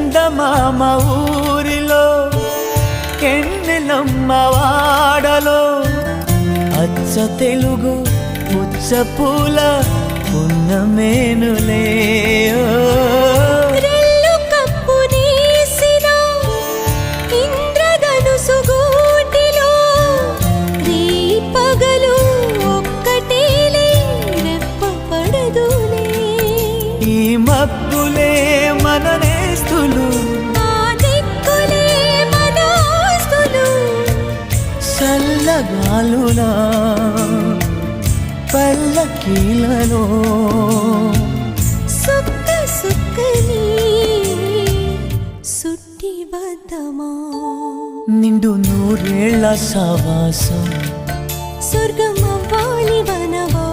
చందమామ ఊరిలో కెన్నెలమ్మ వాడలో అచ్చ తెలుగు పుచ్చ పూల పున్నమేనులే మబ్బులే మన నేస్తులు చల్లగాలులా పల్లకీలలో సుక్క సుక్కని సుట్టి వద్దమా నిండు నూరేళ్ల సవాసం స్వర్గమవ్వాలి వనవా